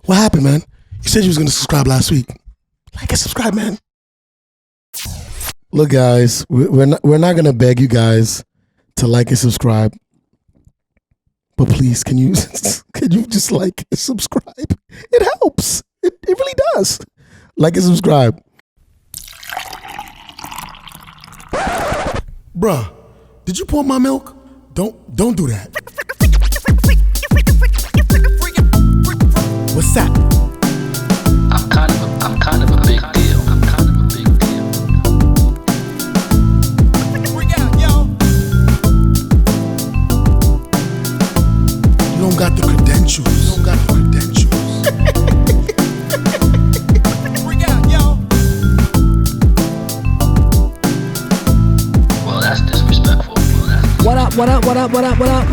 What happened, man? You said you was going to subscribe last week. Like and subscribe, man. Look, guys, we're not going to beg you guys to like and subscribe. But please, can you just like and subscribe? It helps. It really does. Like and subscribe. Bruh, did you pour my milk? Don't do that. What's that? I'm kind of a big deal. Bring out, yo. You don't got the credentials. Bring out, yo. Well, that's disrespectful. What up? What's up?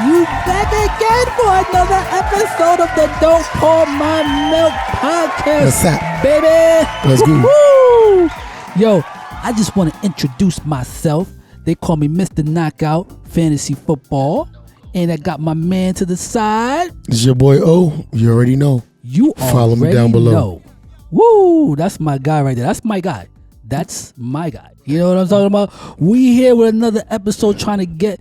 You back again for another episode of the Don't Pour My Milk podcast. What's up, baby? What's good? Woo-hoo! Yo, I just want to introduce myself. They call me Mr. Knockout Fantasy Football. And I got my man to the side. This is your boy O. You already know. You Follow me down below. Know. Woo! That's my guy right there. That's my guy. You know what I'm talking about? We here with another episode trying to get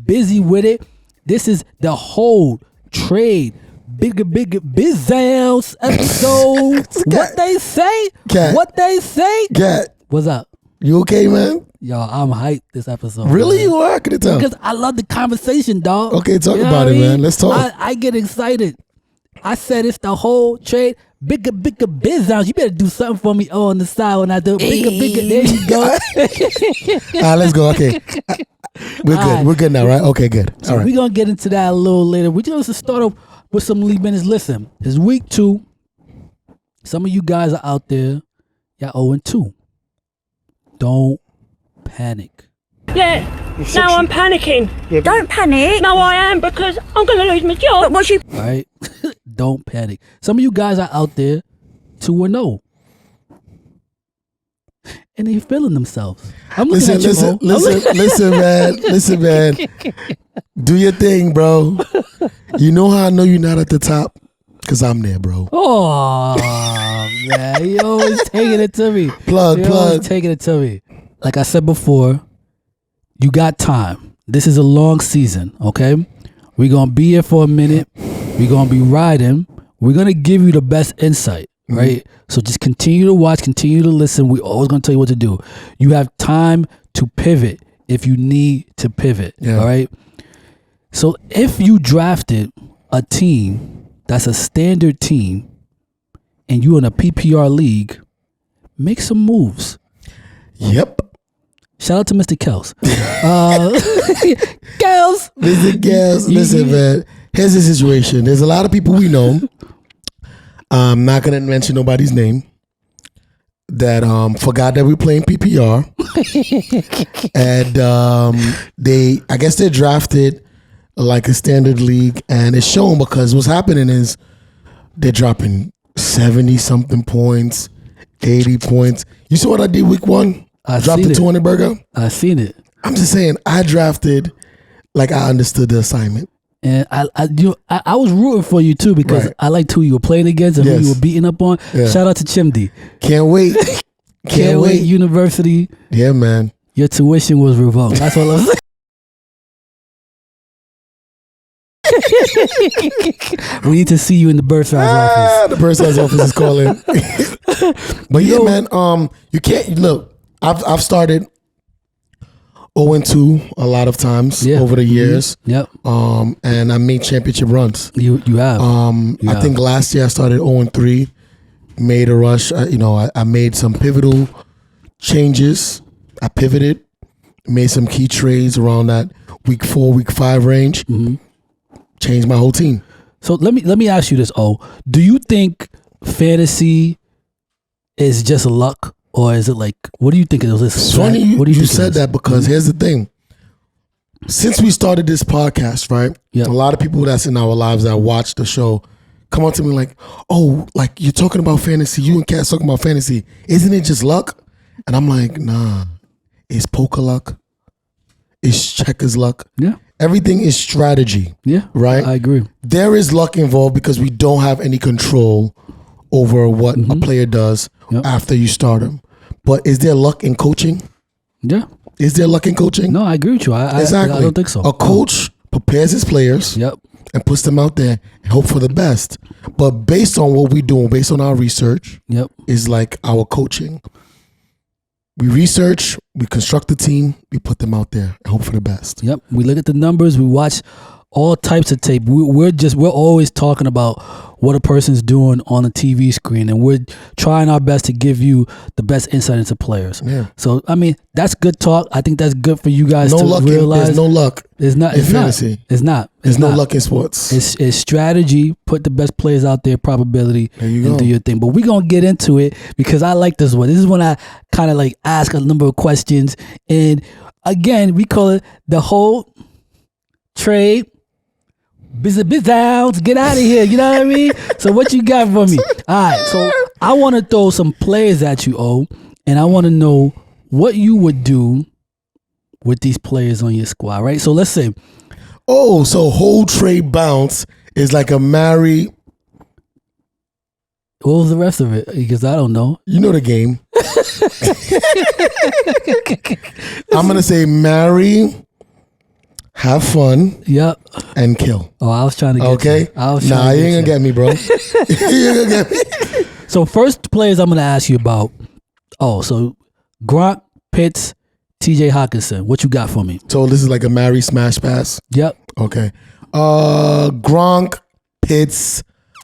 busy with it. This is the whole trade. Bigger Bizzounce episode. What they say? Cat. What they say? Cat. What's up? You okay, man? Yo, I'm hyped this episode. Really? Man. You are? I can tell. Because I love the conversation, dog. Okay, talk You know about what it, I mean? man. Let's talk. I get excited. I said it's the whole trade. Bigger Bizzounce. You better do something for me on the side when I do bigger. There you go. All right, let's go. Okay. We're good. right. We're good now, right? Okay, good. So All right. we're going to get into that a little later. We're just going to start off with some league minutes. Listen, it's week 2. Some of you guys are out there. Y'all 0-2. Don't panic. Yeah, now I'm panicking. Don't panic. No, I am, because I'm going to lose my job. But what you... All right? Don't panic. Some of you guys are out there 2-0. And they feeling themselves. I'm looking at you, Mo. Listen, man. Do your thing, bro. You know how I know you're not at the top? Because I'm there, bro. Oh, man. You always taking it to me. Plug. Always taking it to me. Like I said before, you got time. This is a long season, okay? We're going to be here for a minute. We're going to be riding. We're going to give you the best insight, right? So just continue to watch, continue to listen. We're always going to tell you what to do. You have time to pivot if you need to pivot, all right? So if you drafted a team that's a standard team and you're in a PPR league, make some moves. Yep. Shout out to Mr. Kels. Kels. Mr. Kels. Listen, man. Here's the situation. There's a lot of people we know. I'm not going to mention nobody's name. That forgot that we're playing PPR. And I guess they're drafted like a standard league. And it's shown because what's happening is they're dropping 70-something points, 80 points. You saw what I did week 1? I dropped the 200 burger. I seen it. I'm just saying, I drafted like I understood the assignment. And I was rooting for you too because I liked who you were playing against and who you were beating up on. Yeah. Shout out to Chimdi. Can't wait. Can't wait. University. Yeah, man. Your tuition was revoked. That's what I'm saying. We need to see you in the bursar's office. The bursar's office is calling. But yeah, man. You can't look. I've started 0-2 a lot of times over the years. Yep. And I made championship runs. You have. I think last year I started 0-3, made a rush. I made some pivotal changes. I pivoted, made some key trades around that week 4, week 5 range. Changed my whole team. So let me ask you this, do you think fantasy is just luck? Or is it like, what do you think it is? It's funny you said that because here's the thing. Since we started this podcast, right? Yep. A lot of people that's in our lives that watch the show come up to me like, oh, like you're talking about fantasy. You and Cat's talking about fantasy. Isn't it just luck? And I'm like, nah, it's poker luck. It's checkers luck. Yeah. Everything is strategy. Yeah, Right? I agree. There is luck involved because we don't have any control over what a player does Yep. after you start him. But is there luck in coaching? Yeah. Is there luck in coaching? No, I agree with you. Exactly. I don't think so. A coach prepares his players Yep. and puts them out there and hope for the best. But based on what we're doing, based on our research, Yep. is like our coaching. We research, we construct the team, we put them out there and hope for the best. Yep. We look at the numbers. We watch all types of tape. We're always talking about what a person's doing on the TV screen, and we're trying our best to give you the best insight into players. Yeah. So I mean, that's good talk. I think that's good for you guys No to luck. realize. There's no luck. It's not. in It's not. fantasy. It's not. There's It's no not. luck in sports. It's strategy. Put the best players out there, probability, There you and go. do your thing. But we're going to get into it because I like this one. This is when I kind of like ask a number of questions. And again, we call it the whole trade. Busy downs, get out of here. You know what I mean? So what you got for me? All right. So I want to throw some players at you, O, and I want to know what you would do with these players on your squad, right? So let's say, Oh, so whole trade bounce is like a marry. what was the rest of it? Because I don't know. You know the game. I'm going to say marry, have fun, Yep. and kill. Oh, I was trying to get Okay? you. I was Nah, trying to you ain't get going to get me, bro. You ain't going to get me. So first players I'm going to ask you about. Oh, so Gronk, Pitts, TJ Hawkinson. What you got for me? So this is like a marry, smash, pass. Yep. Okay. Gronk, Pitts,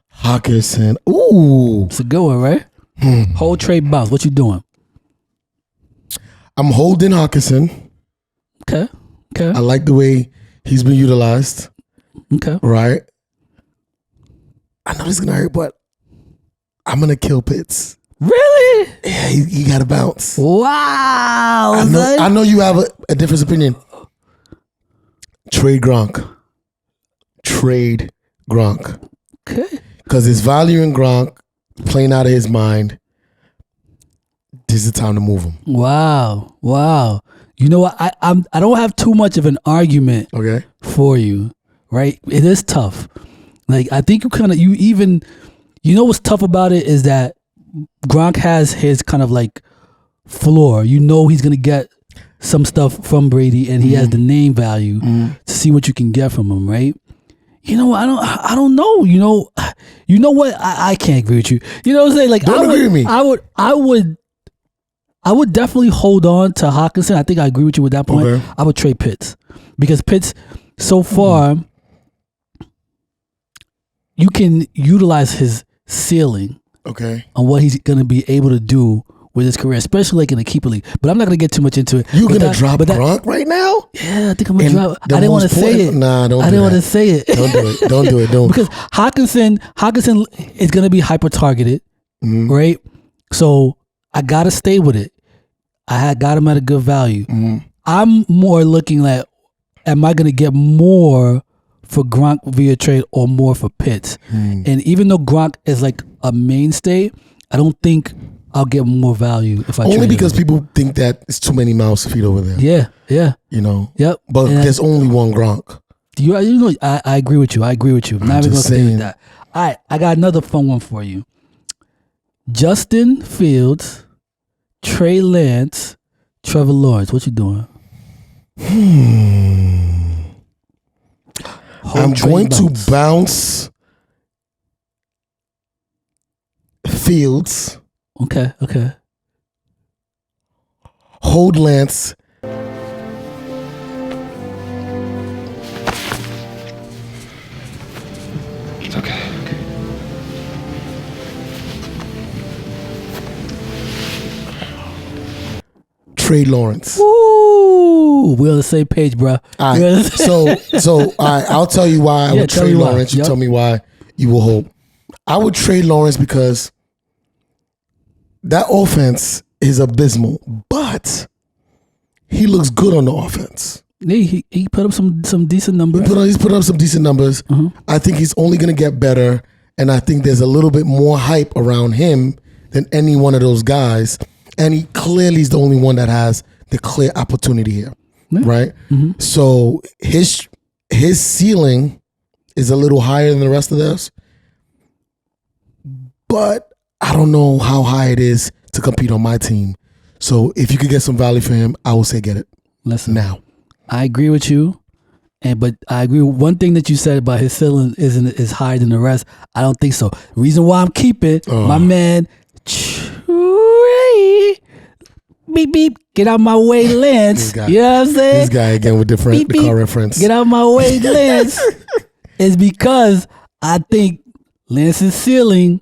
Hawkinson. Ooh. It's a good one, right? Whole trade bounce. What you doing? I'm holding Hawkinson. Okay. Okay. I like the way he's been utilized. Okay. Right? I know this is going to hurt, but I'm going to kill Pitts. Really? Yeah, he got to bounce. Wow. I know you have a different opinion. Trade Gronk. Trade Gronk. Okay. Because his value in Gronk, playing out of his mind, this is the time to move him. Wow. Wow. You know what? I don't have too much of an argument Okay? for you, right? It is tough. Like I think you know what's tough about it is that Gronk has his kind of like floor. You know he's gonna get some stuff from Brady, and he has the name value to see what you can get from him, right? You know, I don't know. You know what? I can't agree with you. You know what I'm saying? Like Don't agree with me. I would definitely hold on to Hawkinson. I think I agree with you with that point. Okay. I would trade Pitts because Pitts so far you can utilize his ceiling Okay. on what he's going to be able to do with his career, especially like in a keeper league. But I'm not going to get too much into it. You But going to drop but Gronk right now? Yeah, I think I'm going to And drop. the I didn't want to most say important- it. Nah, don't I do didn't want that. to say it. Don't do it. Don't do it. Don't. Because Hawkinson is going to be hyper targeted, right? So I got to stay with it. I had got him at a good value. I'm more looking at, am I going to get more for Gronk via trade or more for Pitts? And even though Gronk is like a mainstay, I don't think I'll get more value if I Only trade because him. people think that it's too many mouths to feed over there. Yeah. You know? Yep. But And there's only one Gronk. you know, I agree with you. I agree with you. I'm not even going to just stay saying. with that. All right, I got another fun one for you. Justin Fields, Trey Lance, Trevor Lawrence. What you doing? I'm going to bounce Fields, Okay. hold Lance, It's okay. trade Lawrence. Ooh, we're on the same page, bro. All right. So all right, I'll tell you why I Yeah, would tell trade me why. Lawrence. You Yep. tell me why you will hold. I would trade Lawrence because that offense is abysmal, but he looks good on the offense. He put up some decent numbers. He's put up some decent numbers. I think he's only going to get better, and I think there's a little bit more hype around him than any one of those guys. And he clearly is the only one that has the clear opportunity here, right? So his his ceiling is a little higher than the rest of theirs, but I don't know how high it is to compete on my team. So if you could get some value for him, I will say get it. Listen, Now. I agree with you, but I agree with one thing that you said about his ceiling is higher than the rest. I don't think so. Reason why I'm keeping my man, beep beep, get out my way, Lance. Guy, you know what I'm saying? This guy again with the car reference. Get out my way, Lance. Is because I think Lance's ceiling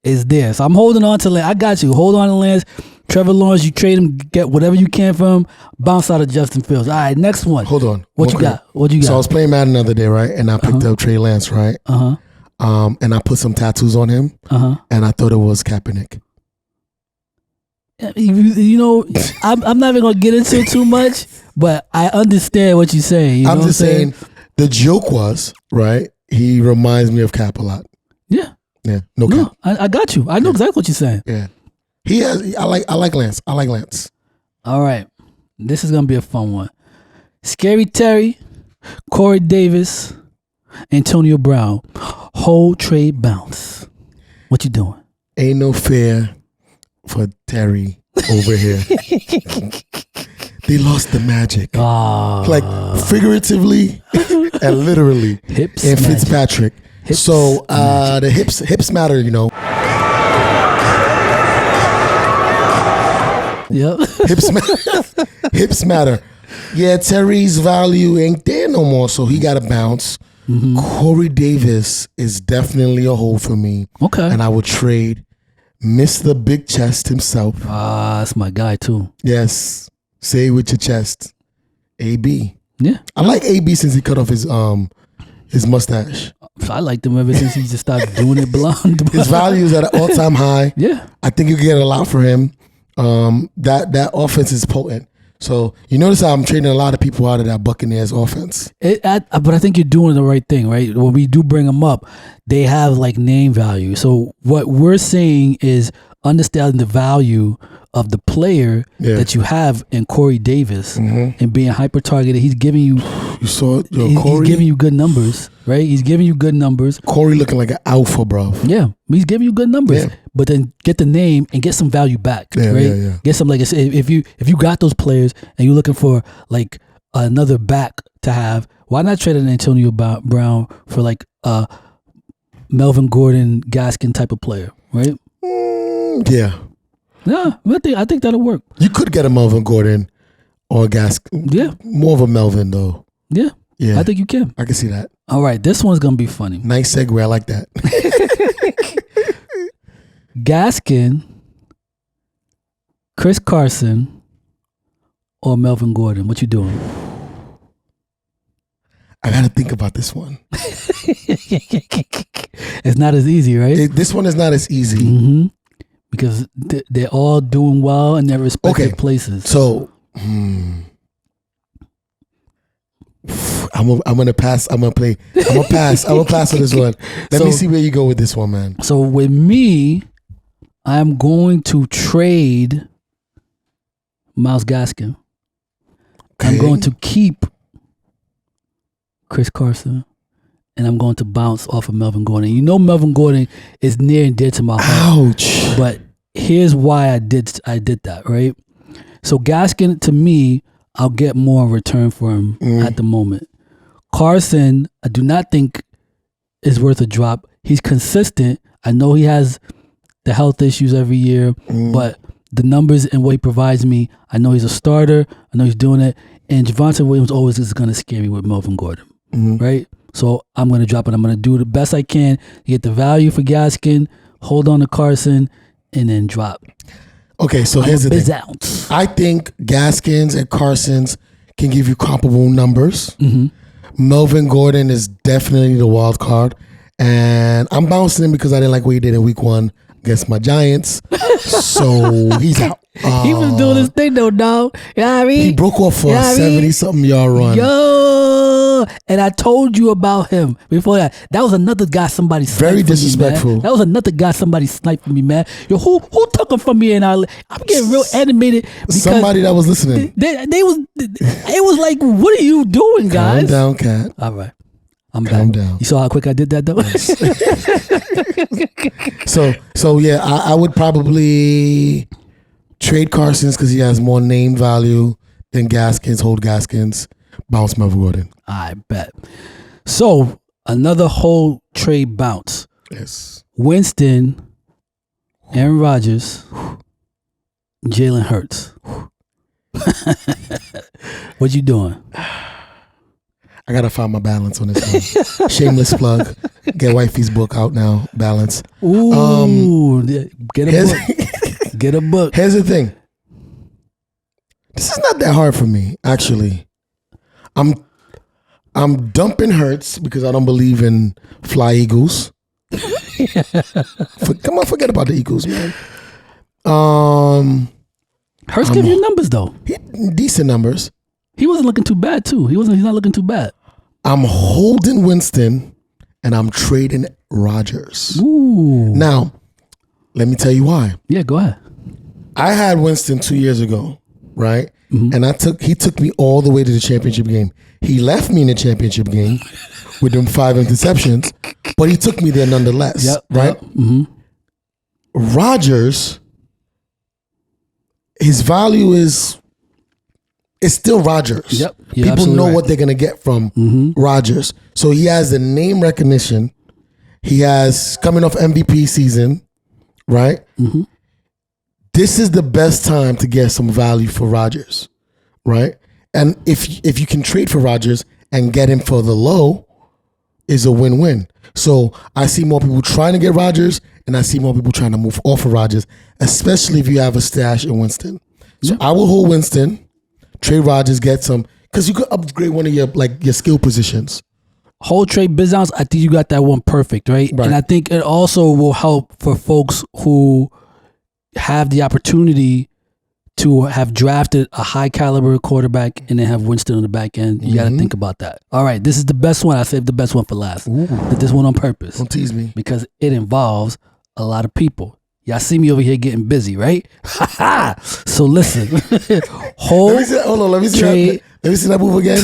is there. So I'm holding on to Lance. I got you. Hold on to Lance. Trevor Lawrence, you trade him, get whatever you can from him, bounce out of Justin Fields. All right, next one. Hold on. What you got? What you got? So I was playing Madden the other day, right? And I picked up Trey Lance, right? And I put some tattoos on him. And I thought it was Kaepernick. You know, I'm not even going to get into it too much, but I understand what you're saying. You know I'm what just saying the joke was, right? He reminds me of Cap a lot. Yeah. Yeah. No Cap. I got you. I know exactly what you're saying. Yeah. He has. I like Lance. I like Lance. All right, this is gonna be a fun one. Scary Terry, Corey Davis, Antonio Brown, whole trade bounce. What you doing? Ain't no fear for Terry over here. They lost the magic, like figuratively and literally. Hips and magic. Fitzpatrick. Hips So the hips matter, you know. Yep. Hips matter. Yeah, Terry's value ain't there no more, so he got to bounce. Corey Davis is definitely a hole for me. Okay. And I would trade Mr. Big Chest himself. That's my guy too. Yes. Say it with your chest. AB. Yeah. I like AB since he cut off his mustache. I liked him ever since he just started doing it blonde. His value is at an all-time high. Yeah. I think you can get a lot for him. That offense is potent. So you notice how I'm trading a lot of people out of that Buccaneers offense. But I think you're doing the right thing, right? When we do bring them up, they have like name value. So what we're saying is understanding the value of the player that you have in Corey Davis and being hyper targeted. He's giving you. You saw Corey. He's giving you good numbers, right? He's giving you good numbers. Corey looking like an alpha, bro. Yeah, he's giving you good numbers. Yeah. But then get the name and get some value back, right? Yeah. Get some, like I said, if you got those players and you're looking for like another back to have, why not trade an Antonio Brown for like a Melvin Gordon, Gaskin type of player, right? Yeah. Yeah, I think that'll work. You could get a Melvin Gordon or a Gaskin. Yeah. More of a Melvin though. Yeah. Yeah. I think you can. I can see that. All right, this one's gonna be funny. Nice segue. I like that. Gaskin, Chris Carson, or Melvin Gordon? What you doing? I got to think about this one. It's not as easy, right? This one is not as easy. Because they're all doing well in their respective places. So, I'm gonna pass. I'm gonna pass on this one. Let me see where you go with this one, man. So with me, I'm going to trade Myles Gaskin. Okay. I'm going to keep Chris Carson, and I'm going to bounce off of Melvin Gordon. You know Melvin Gordon is near and dear to my heart. Ouch. But here's why I did that, right? So Gaskin, to me, I'll get more in return for him at the moment. Carson, I do not think is worth a drop. He's consistent. I know he has the health issues every year, but the numbers and what he provides me, I know he's a starter. I know he's doing it. And Javonte Williams always is going to scare me with Melvin Gordon, right? So I'm going to drop it. I'm going to do the best I can to get the value for Gaskin, hold on to Carson, and then drop. Okay, so here's the thing. Out. I think Gaskins and Carsons can give you comparable numbers. Melvin Gordon is definitely the wild card. And I'm bouncing him because I didn't like what he did in week 1. against my Giants. So he's out. He was doing his thing though, dog. You know what I mean? He broke off for a 70-something yard run. Yo, and I told you about him before that. That was another guy somebody sniped Very from me, disrespectful. man. That was another guy somebody sniped from me, man. Yo, who took him from me? And I'm getting real animated because Somebody that was listening. it was like, what are you doing, guys? Calm down, cat. All right. I'm Calm back. down. You saw how quick I did that though? So yeah, I would probably trade Carson's because he has more name value than Gaskins, hold Gaskins, bounce Melvin Gordon. I bet. So another whole trade bounce. Yes. Winston, Aaron Rodgers, Jalen Hurts. What you doing? I gotta find my balance on this one. Shameless plug. Get Wifey's book out now. Balance. Ooh, get a Here's, book. Get a book. here's the thing. This is not that hard for me, actually. I'm dumping Hurts because I don't believe in fly Eagles. Come on, forget about the Eagles, man. Hurts give you numbers though. Decent numbers. He wasn't looking too bad too. He's not looking too bad. I'm holding Winston and I'm trading Rodgers. Ooh. Now, let me tell you why. Yeah, go ahead. I had Winston 2 years ago, right? Mm-hmm. And he took me all the way to the championship game. He left me in the championship game with them 5 interceptions, but he took me there nonetheless, Yep, right? Yep. Mm-hmm. Rodgers, his value is still Rodgers. Yep. You're People absolutely know right. what they're going to get from Rodgers. So he has the name recognition. He has coming off MVP season, right? Mm-hmm. This is the best time to get some value for Rodgers, right? And if you can trade for Rodgers and get him for the low, is a win-win. So I see more people trying to get Rodgers, and I see more people trying to move off of Rodgers, especially if you have a stash in Winston. So I will hold Winston, trade Rodgers, get some, because you could upgrade one of your skill positions. Whole trade business, I think you got that one perfect, right? Right. And I think it also will help for folks who have the opportunity to have drafted a high caliber quarterback and then have Winston on the back end. You got to think about that. All right, this is the best one. I saved the best one for last. Did this one on purpose. Don't tease me. Because it involves a lot of people. Y'all see me over here getting busy, right? So listen. Whole Hold on, let me see trade. Let me see that move again.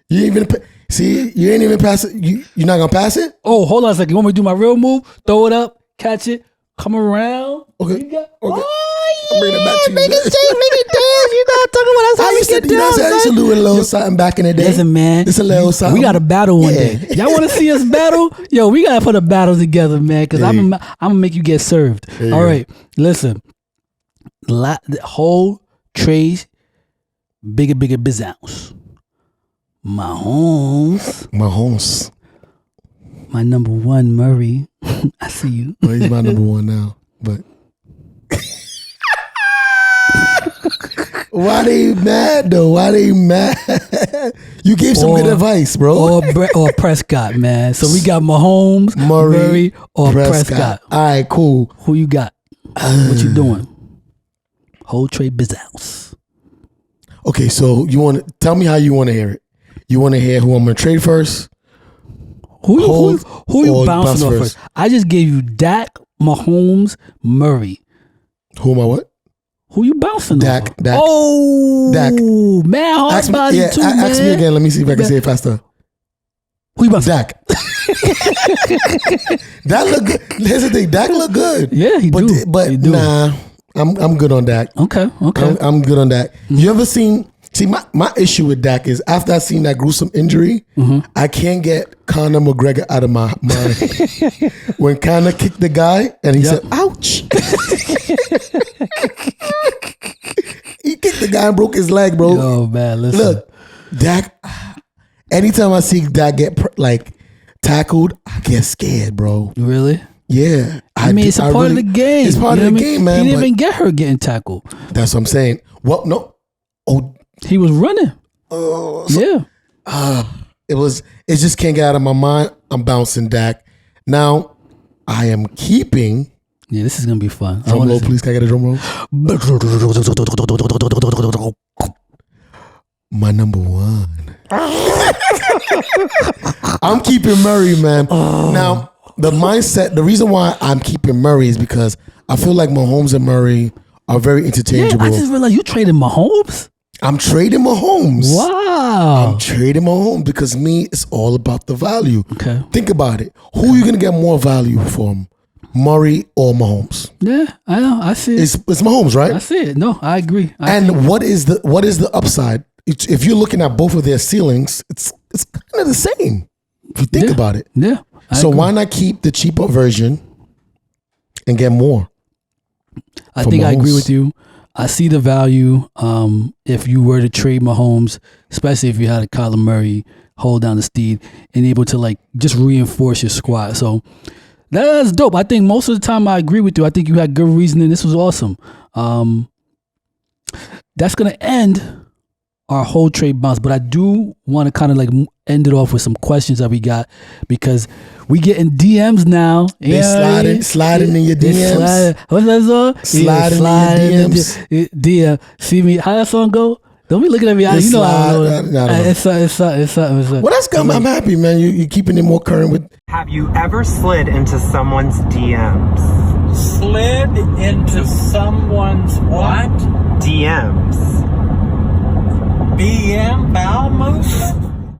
You ain't even see. You ain't even pass it. You're not gonna pass it. Oh, hold on a second. You want me to do my real move? Throw it up, catch it, come around. Okay. You got, Okay. oh, I'll bring it back to you. Make it dance, make it dance. You know what I'm talking about? That's how I we used to, get you know what I'm down, saying? I used to son. do a little something back in the day. Listen, man. It's a little something. We got to battle one Yeah. day. Y'all want to see us battle? Yo, we got to put a battle together, man, because I'm gonna make you get served. you All go. right, listen. The whole trade, bigger business. Mahomes. My number one, Murray. I see you. Well, he's my number one now. But why they mad though? Why they mad? You gave some good advice, bro. Or Prescott, man. So we got Mahomes, Murray, or Prescott. All right, cool. Who you got? What you doing? Whole trade business. Okay, so you want to tell me how you want to hear it? You want to hear who I'm gonna trade first? Who you or bouncing off bounce first? I just gave you Dak, Mahomes, Murray. Who am I? What? Who you bouncing Dak, off? Dak. Oh, Dak. man, hard Ask me, body too, man. ask me again. Let me see if I can say it faster. Who you bouncing? Dak. That look good. Here's the thing. Dak look good. Yeah, he but do. But He do. nah, I'm good on Dak. Okay. I'm good on Dak. You ever seen? See, my issue with Dak is after I seen that gruesome injury, I can't get Conor McGregor out of my mind. When Conor kicked the guy and he said, "Ouch." He kicked the guy and broke his leg, bro. Oh man, listen. Look, Dak. Anytime I see Dak get tackled, I get scared, bro. Really? Yeah, I mean, it's a part of the game. It's part You know of the what I mean? game, man. He didn't but even get her getting tackled. that's what I'm saying. Well, no. Oh, He was running. Yeah. it just can't get out of my mind. I'm bouncing Dak. Now, I am keeping Yeah, this is gonna be fun. Drum roll, please. Can I get a drum roll? My number one. I'm keeping Murray, man. Now, the mindset, the reason why I'm keeping Murray is because I feel like Mahomes and Murray are very interchangeable. I just realized you traded Mahomes. I'm trading Mahomes. Wow. I'm trading Mahomes because me, it's all about the value. Okay. Think about it. Who are you going to get more value from? Murray or Mahomes? Yeah, I know. I see it. It's Mahomes, right? I see it. No, I agree. And what is the upside? If you're looking at both of their ceilings, it's kind of the same. If you think about it. Yeah. So why not keep the cheaper version and get more? I think I agree with you. I see the value if you were to trade Mahomes, especially if you had a Kyler Murray hold down the steed and able to like just reinforce your squad. So that's dope. I think most of the time I agree with you. I think you had good reasoning. This was awesome. That's going to end our whole trade bounce, but I do want to kind of like end it off with some questions that we got because we getting DMs now. They sliding in your DMs. What's that song? Sliding in your DMs. DM. See me? How that song go? Don't be looking at me. You know how I know. It's something. Well, that's good. I'm happy, man. You keeping it more current with. Have you ever slid into someone's DMs? Slid into someone's what? DMs. BM bowel moves?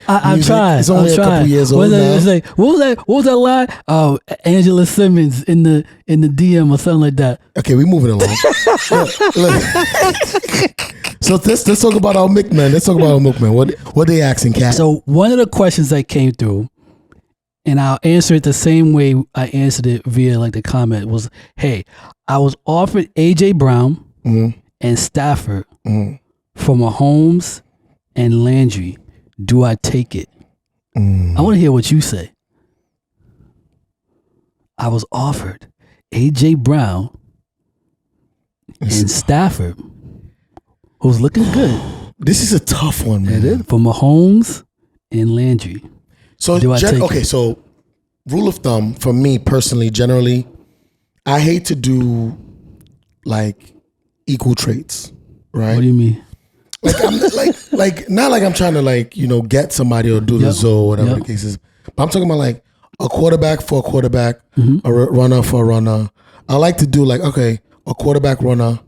I'm trying. It's only a couple years old now. It's like, what was that line? Oh, Angela Simmons in the DM or something like that. Okay, we moving along. Look. So let's talk about our milkman. Let's talk about our milkman. What they asking, Cat? So one of the questions that came through, and I'll answer it the same way I answered it via like the comment was, hey, I was offered AJ Brown and Stafford for Mahomes and Landry. Do I take it? I want to hear what you say. I was offered AJ Brown and Stafford, who's looking good. This is a tough one, man. It is for Mahomes and Landry. So Do I take it? So rule of thumb for me personally, generally, I hate to do like equal trades, right? What do you mean? Like I'm like not like I'm trying to like, get somebody or do the Zoe or whatever the case is. But I'm talking about like a quarterback for a quarterback, a runner for a runner. I like to do like, okay, a quarterback runner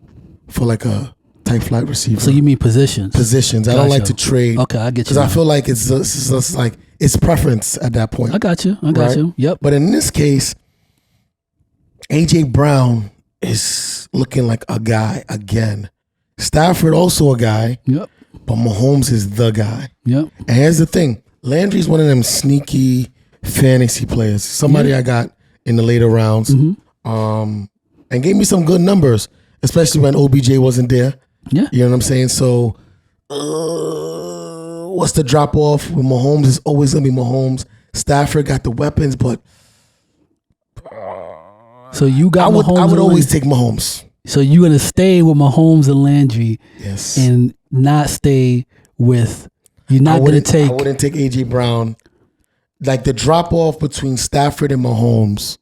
for like a type flight receiver. So you mean positions? Positions. I don't like to trade. Okay, I get you. Because I feel like it's just like it's preference at that point. I got you. Yep. But in this case, AJ Brown is looking like a guy again. Stafford also a guy. Yep. But Mahomes is the guy. Yep. And here's the thing. Landry's one of them sneaky fantasy players. Somebody I got in the later rounds. And gave me some good numbers, especially when OBJ wasn't there. Yeah. You know what I'm saying? So what's the drop off with Mahomes? It's always gonna be Mahomes. Stafford got the weapons, but so you got Mahomes. I would always take Mahomes. So you're gonna stay with Mahomes and Landry, yes, and not stay with. You're not gonna take. I wouldn't take AJ Brown. Like the drop off between Stafford and Mahomes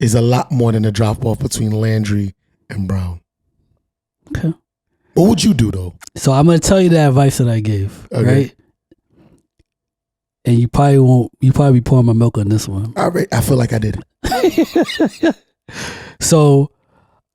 is a lot more than the drop off between Landry and Brown. Okay. What would you do though? So I'm gonna tell you the advice that I gave, right? And you probably won't. You probably be pouring my milk on this one. All right, I feel like I did. So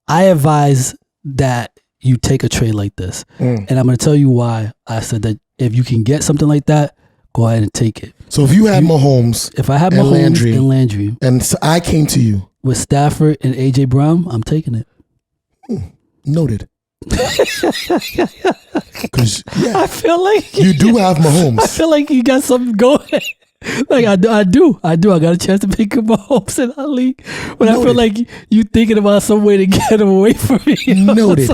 I advise that you take a trade like this. And I'm going to tell you why I said that if you can get something like that, go ahead and take it. So if you had Mahomes, if I had Mahomes and Landry, and so I came to you with Stafford and AJ Brown, I'm taking it. Noted. Because I feel like you do have Mahomes. I feel like you got something going. Like I do. I got a chance to pick up Mahomes in our league, but Noted. I feel like you thinking about some way to get him away from me. Noted.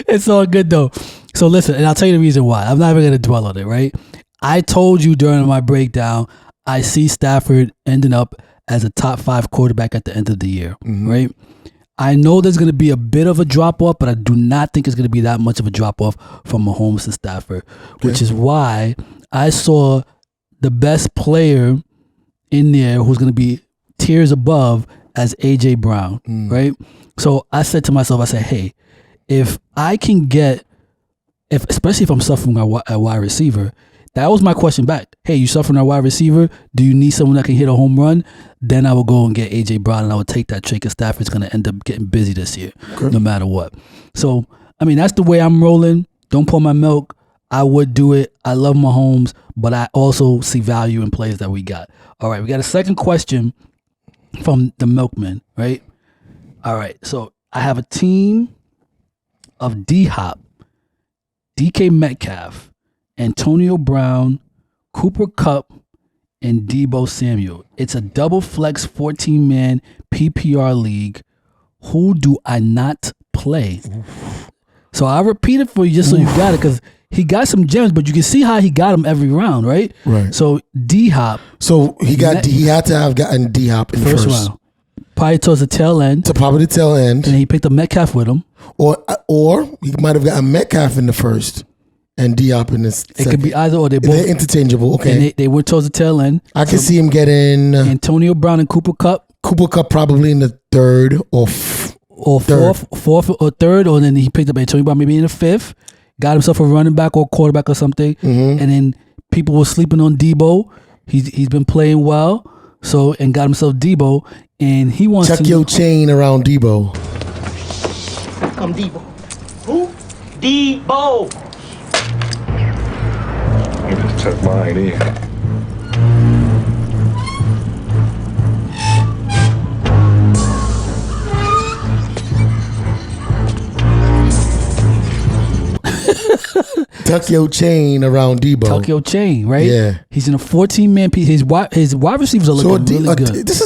It's all good though. So listen, and I'll tell you the reason why. I'm not even going to dwell on it, right? I told you during my breakdown, I see Stafford ending up as a top 5 quarterback at the end of the year, right? I know there's going to be a bit of a drop off, but I do not think it's going to be that much of a drop off from Mahomes to Stafford, which is why I saw the best player in there who's going to be tiers above as AJ Brown, right? So I said to myself, I said, hey, if I can get, especially if I'm suffering at wide receiver, that was my question back. Hey, you suffering at wide receiver? Do you need someone that can hit a home run? Then I will go and get AJ Brown, and I would take that trade because Stafford's going to end up getting busy this year, no matter what. So, I mean, that's the way I'm rolling. Don't pour my milk. I would do it. I love Mahomes, but I also see value in players that we got. All right, we got a second question from the Milkman, right? All right, so I have a team of D-Hop, DK Metcalf, Antonio Brown, Cooper Kupp, and Deebo Samuel. It's a double flex 14-man PPR league. Who do I not play? So I'll repeat it for you just so you got it, because he got some gems, but you can see how he got them every round, right? Right. So D-Hop. So he had to have gotten D-Hop in the first round. Probably towards the tail end. To probably the tail end. And he picked up Metcalf with him. Or he might have gotten Metcalf in the first and D-Hop in the second. It could be either or. They both. They're interchangeable. Okay. And they went towards the tail end. I can see him getting Antonio Brown and Cooper Kupp. Cooper Kupp probably in the third or fourth or third, or then he picked up Antonio Brown maybe in the fifth. Got himself a running back or quarterback or something, and then people were sleeping on Deebo. He's been playing well, so and got himself Deebo, and he wants check to your chain around Deebo. Come Deebo. Who? Deebo. I just took mine in. Tuck your chain around Deebo. Tuck your chain, right? Yeah. He's in a 14-man piece. His wide receivers are looking really good. This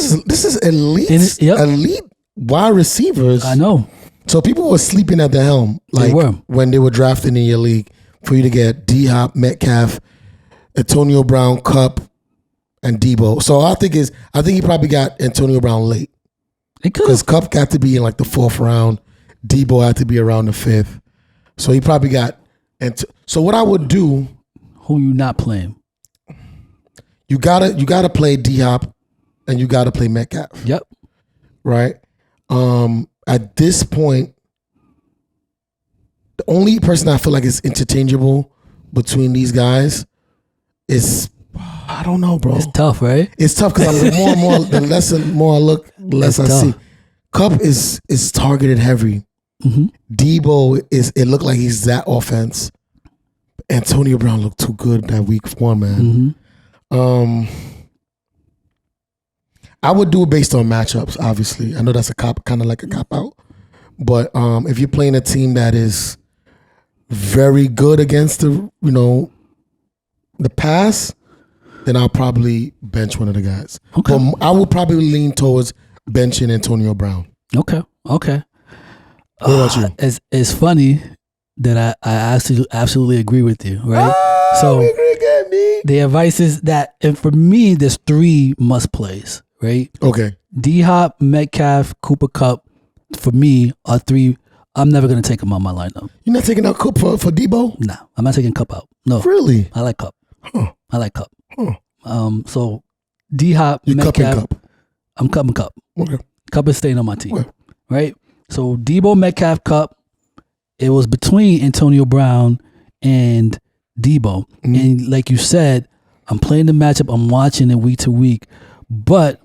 is elite wide receivers. I know. So people were sleeping at the helm, like when they were drafting in your league, for you to get D-Hop, Metcalf, Antonio Brown, Kupp, and Deebo. So I think he probably got Antonio Brown late. Because Kupp got to be in like the fourth round. Deebo had to be around the fifth. So he probably got. So what I would do? Who you not playing? You gotta play D-Hop, and you gotta play Metcalf. Yep. Right. At this point, the only person I feel like is interchangeable between these guys is, I don't know, bro. It's tough, right? It's tough because I'm more and more. The less and more I look, the less I see. Kupp is targeted heavy. Mm-hmm. Deebo it looked like he's that offense. Antonio Brown looked too good that week one, man. Mm-hmm. I would do it based on matchups, obviously. I know that's kind of like a cop out. But if you're playing a team that is very good against the pass, then I'll probably bench one of the guys. Okay. But I would probably lean towards benching Antonio Brown. Okay. What about you? It's funny that I absolutely agree with you, right? So the advice is that, and for me, there's 3 must plays, right? Okay. D-Hop, Metcalf, Cooper Kupp, for me, are 3. I'm never going to take them out my lineup. You're not taking out Kupp for Deebo? No, I'm not taking Kupp out. No. Really? I like Kupp. Huh. I like Kupp. Huh. So D-Hop, you Metcalf. Kupp. I'm cupping Kupp. Okay. Kupp is staying on my team, okay. right? So Deebo, Metcalf, Kupp. It was between Antonio Brown and Deebo. Mm-hmm. And like you said, I'm playing the matchup. I'm watching it week to week. But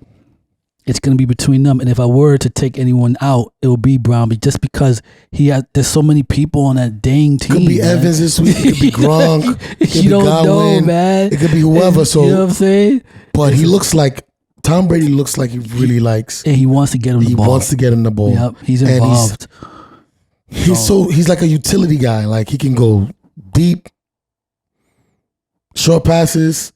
it's going to be between them. And if I were to take anyone out, it would be Brown. But just because there's so many people on that dang team. Could be man. Evans this week. It could be Gronk. It could you be don't Godwin. know, man. It could be whoever. So, you know what I'm saying? But he looks like, Tom Brady looks like he really likes. And he wants to get him the ball. He wants to get him the ball. Yep, he's involved. He's like a utility guy. Like he can go deep, short passes.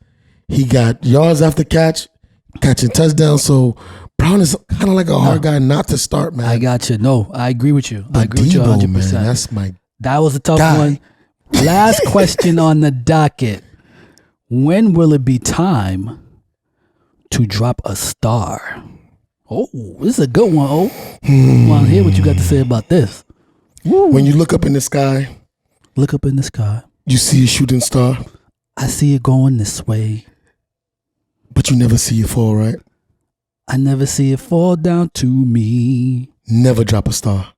He got yards after catching touchdowns. So Brown is kind of like a hard guy not to start, man. I got you. No, I agree with you. I agree Deebo, with you 100%. Man, that's my That was a tough guy. one. Last question on the docket. When will it be time to drop a star? Oh, this is a good one. Oh, I want to hear what you got to say about this. When you look up in the sky, Look up in the sky. you see a shooting star, I see it going this way. but you never see it fall, right? I never see it fall down to me. Never drop a star.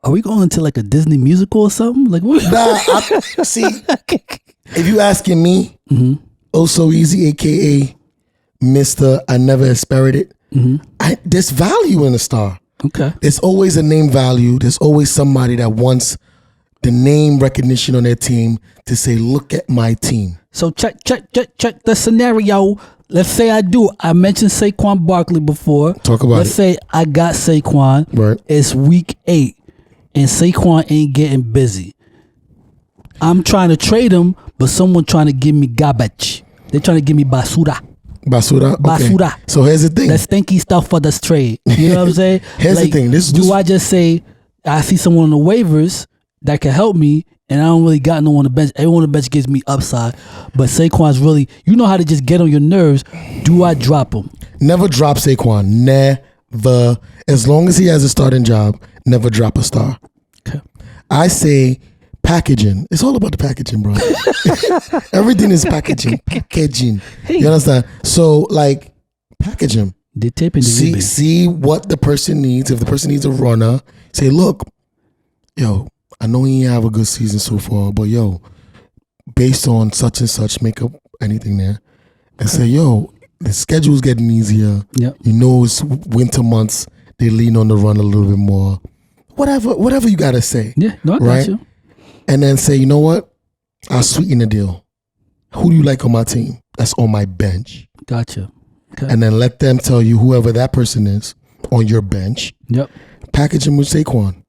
Are we going to like a Disney musical or something? Like what? See, if you asking me, Oh So Easy, aka Mr. I Never Aspirated, there's value in a star. Okay. There's always a name value. There's always somebody that wants the name recognition on their team to say, look at my team. So check the scenario. Let's say I mentioned Saquon Barkley before. Talk about Let's say I got Saquon. Right. It's week 8 and Saquon ain't getting busy. I'm trying to trade him, but someone trying to give me garbage. They're trying to give me basura. Basura? Okay. Basura. So here's the thing. The stinky stuff for this trade. You know what I'm saying? Here's the thing. Do I just say, I see someone on the waivers that can help me, and I don't really got no one on the bench. Everyone on the bench gives me upside. But Saquon's really, you know how to just get on your nerves. Do I drop him? Never drop Saquon. Never. As long as he has a starting job, never drop a star. Okay. I say packaging. It's all about the packaging, bro. Everything is packaging. Packaging. You understand? So, like, package him. They're taping the See what the person needs. If the person needs a runner, say, look, yo, I know he ain't have a good season so far, but yo, based on such and such, make up anything there. And say, yo, the schedule's getting easier. Yep. You know it's winter months. They lean on the run a little bit more. Whatever you got to say. Yeah, no, I right? got you. And then say, you know what? I'll sweeten the deal. Who do you like on my team? That's on my bench. Gotcha. Okay. And then let them tell you whoever that person is on your bench. Yep. Package him with Saquon.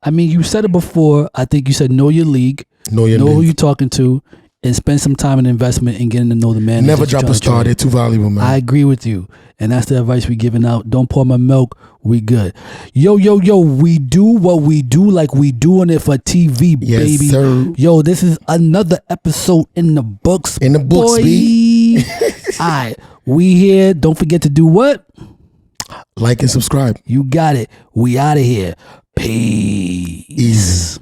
I mean, you said it before. I think you said know your league. Know your know league. who you're talking to, and spend some time and investment in getting to know the man. Never drop a star. They're too valuable, man. I agree with you. And that's the advice we giving out. Don't pour my milk. We good. Yo. We do what we do like we doing it for TV, yes, baby. Sir. Yo, this is another episode in the books. In the books, boy. B. All right. We here. Don't forget to do what? Like and subscribe. You got it. We out of here. Peace. Easy.